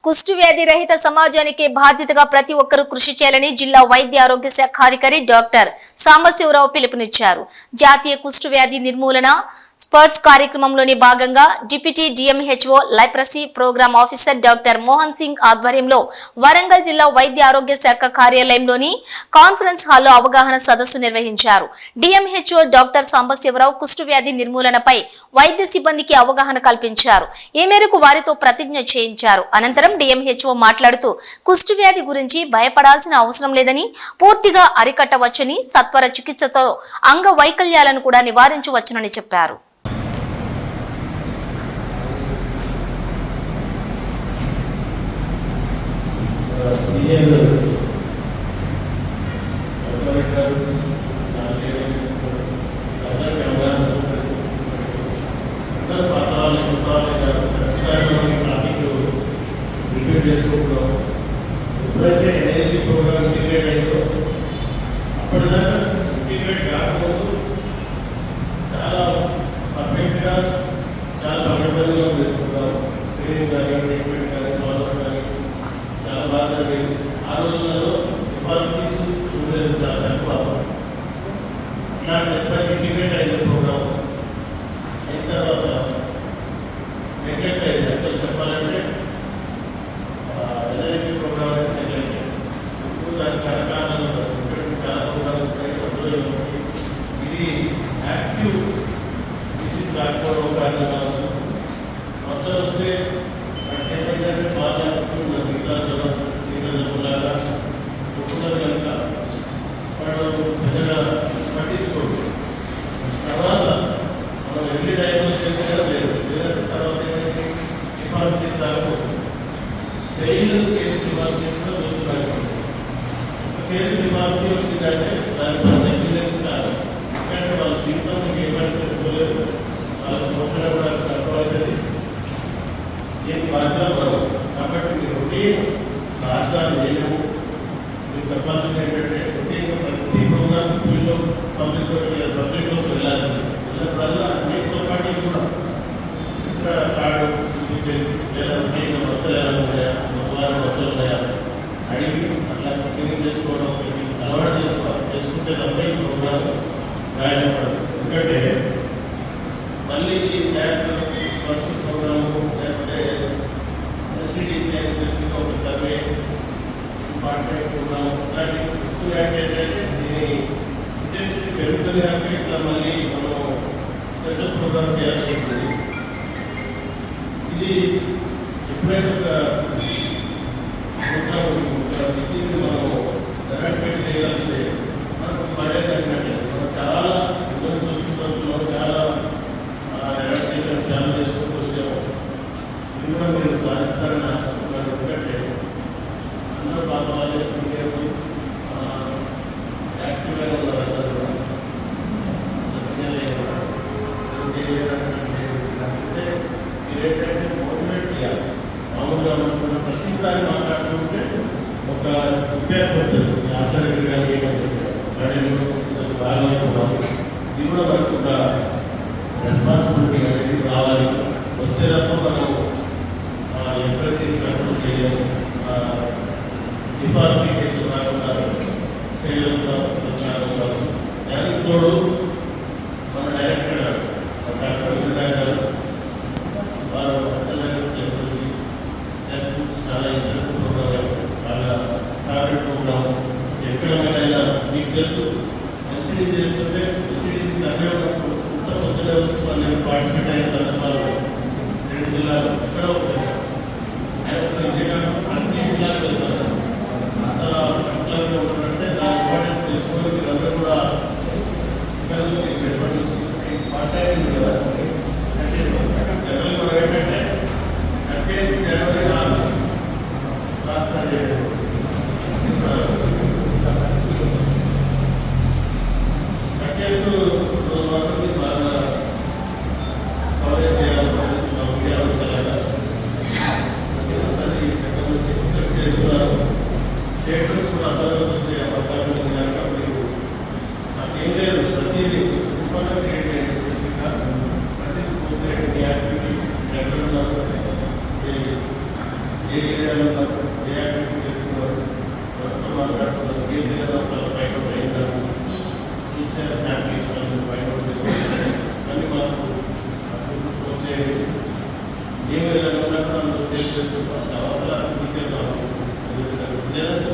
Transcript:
కుష్టు వ్యాధి రహిత సమాజానికి బాధ్యతగా ప్రతి ఒక్కరూ కృషి చేయాలని జిల్లా వైద్య ఆరోగ్య శాఖ అధికారి డాక్టర్ సాంబశివరావు పిలుపునిచ్చారు. జాతీయ కుష్టు వ్యాధి నిర్మూలన స్పర్ట్స్ కార్యక్రమంలోని భాగంగా deputy DMHO leprosy program officer doctor Mohan Singh ఆధ్వర్యంలో వరంగల్ జిల్లా వైద్య ఆరోగ్య శాఖ కార్యాలయంలోని కాన్ఫరెన్స్ హాల్లో అవగాహన సదస్సు నిర్వహించారు. డిఎంహెచ్ఓ డాక్టర్ సాంబశివరావు కుష్టు వ్యాధి నిర్మూలనపై వైద్య సిబ్బందికి అవగాహన కల్పించారు. ఈ మేరకు వారితో ప్రతిజ్ఞ చేయించారు. అనంతరం డిఎంహెచ్ఓ మాట్లాడుతూ కుష్టు వ్యాధి గురించి భయపడాల్సిన అవసరం లేదని, పూర్తిగా అరికట్టవచ్చని, సత్వర చికిత్సతో అంగవైకల్యాలను కూడా నివారించవచ్చునని చెప్పారు. ఎప్పుడైతే ఎనర్జీ ప్రోగ్రామ్ ఇంటిగ్రేట్ అయిందో అప్పటిదాకా ఇంటిగ్రేట్ కాకపోతే చాలా పర్ఫెక్ట్గా చాలా పకడ్బందీగా ఉంది. స్క్రీనింగ్ కానీ ట్రీట్మెంట్ కానీ ఫాలోఅప్ కానీ చాలా బాగా జరిగింది. ఆ రోజులలో డిపార్ట్మెంట్స్ చూడలేదు, చాలా తక్కువ. ఇట్లాంటి ఎప్పుడైతే ఇంటిగ్రేట్ అయింది ప్రోగ్రామ్ అయిన తర్వాత నెగ్లెక్ట్ అయింది. అంటే చెప్పాలంటే ఎనర్జీ ప్రోగ్రామ్ చాలా ప్రోగ్రామ్స్ ఉంటాయి. ఇది యాక్టివ్ డిసీజ్ రాకపోవడం కారణం కావచ్చు. మచ్చలు వస్తే అంటే ఏమైందంటే బాగా మిగతా జబ్బులాగా ఒప్పుకున్నది కనుక వాడు పెద్దగా పట్టించుకోడు. తర్వాత మనం ఎన్ని డయాగ్నోస్ చేస్తే లేదు, లేదంటే తర్వాత ఏమైంది డిపార్ట్మెంట్స్ రాకపోతుంది. చైల్డ్ కేసు డిమాండ్ చేసిన చూస్తున్నారు. కేసు డిమాండ్ వచ్చిందంటే దాని నెగ్లిజెన్స్ కాదు. ఎందుకంటే వాళ్ళ జీవితం ఏమైనా చేసుకోలేదు, వాళ్ళ పోషణ కూడా కష్టమవుతుంది. దీని బాధ్యత మనం. కాబట్టి మీరు రొటీన్ రాష్ట్రాలు లేవు. మీరు చెప్పాల్సింది ఏంటంటే రొటీన్ ప్రతి ప్రోగ్రామ్ ఫీల్డ్లో పబ్లిక్లోకి వెళ్ళాల్సింది. వెళ్ళినప్పుడల్లా అన్నిటితో పాటు కూడా ఇచ్చిన కార్డు చూపించేసి లేదా రొటీన్ వచ్చలేదా ఉన్నాయా, మగవారం వచ్చలు ఉన్నాయా అడిగి అట్లా స్క్రీనింగ్ చేసుకోవడం అలవాటు చేసుకుంటే తప్ప ఈ ప్రోగ్రామ్ రాయడం. ఎందుకంటే మళ్ళీ ఈ శాట్ స్పర్శ ప్రోగ్రాము లేకపోతే ఎన్సిడిసి ఒక సర్వే ఇంపార్టెంట్ ప్రోగ్రామ్ ఇలాంటి ఏంటంటే దీని ఇంటెన్సిటీ పెరుగుతుంది. కాబట్టి ఇట్లా మళ్ళీ మనం స్పెషల్ ప్రోగ్రామ్ చేయాల్సి ఉంటుంది. ఇది ఎప్పుడైతే ఒక డిసీజ్ మనం ఎరాడికేట్ చేయగలిగితే మనకు పడేది ఏంటంటే మనం చాలా ఇబ్బంది చూస్తున్నాం, చాలా ఎరాడికేషన్ చాలా చేసుకుంటూ వచ్చాము. ఇది కూడా మీరు సాధిస్తారని ఆశిస్తున్నాను. ఎందుకంటే అందరూ పాప వాళ్ళే సీనియర్ యాక్టివ్గా ఉన్నారు. అందరూ కూడా సీనియర్ అంటే మీరేంటంటే మోటివేట్ చేయాలి. మామూలుగా మనం ప్రతిసారి మాట్లాడుతుంటే ఒక ఉపయోగం వస్తుంది. ఆశా దగ్గర కానీ ఏమైనా బాగా అయిపోవాలి. ఇది కూడా మనకు ఒక రెస్పాన్సిబిలిటీ అనేది రావాలి. వస్తే తప్ప మనం ఎంప్రెసీని కంట్రోల్ చేయలేము. డిఫాల్టీ కేసులు రాకుండా చేయగలుగుతాం. దానికి తోడు మన డైరెక్టర్ డాక్టర్ విజయ్ గారు వారు అసలు ఎంప్రెసీ చాలా ఇంట్రెస్ట్ ప్రోగ్రామ్, చాలా ఫేవరెట్ ప్రోగ్రామ్. ఎక్కడైనా మీకు తెలుసు ఎన్సిడి చేస్తుంటే ఎన్సిడిసి సర్వే ఉన్నప్పుడు ఇంత కొత్త లెవెల్స్ వాళ్ళు పార్టిసిపేట్ అయిన సందర్భాలు 2 జిల్లాలు ఎక్కడ అవుతాయి. ఆయన ఒక ఇండియాలో అన్ని జిల్లాలు వెళ్తారు. అంత అట్లాగే ఉన్నట్టే దాని ఇంపార్టెన్స్ తెలుసుకొని మీరందరూ కూడా ఇక్కడ నుంచి ఎప్పటి నుంచి మాట్లాడింది కదా. అంటే జనరల్ మనం ఏంటంటే అంటే జనవరి 4 రాష్ట్రాలు కట్టేందుకు బాగా కవరేజ్ చేయాలి. ఏరియాలో ఉన్నారు, ఏ యాక్టివిటీ చేస్తున్నారు, ఎవరితో మాట్లాడుతున్నారు, కేసు ఏదైనా ఫైండ్ అవుట్ అయిందా చూస్తే ఫ్యామిలీస్ వాళ్ళు ఫైండ్ అవుట్ చేస్తున్నారు. కానీ మనకు వచ్చే ఏం ఏదైనా ఉన్నప్పుడు అందులో సేవ్ చేసుకుంటాం, తర్వాత తీసేద్దాం లేదంటే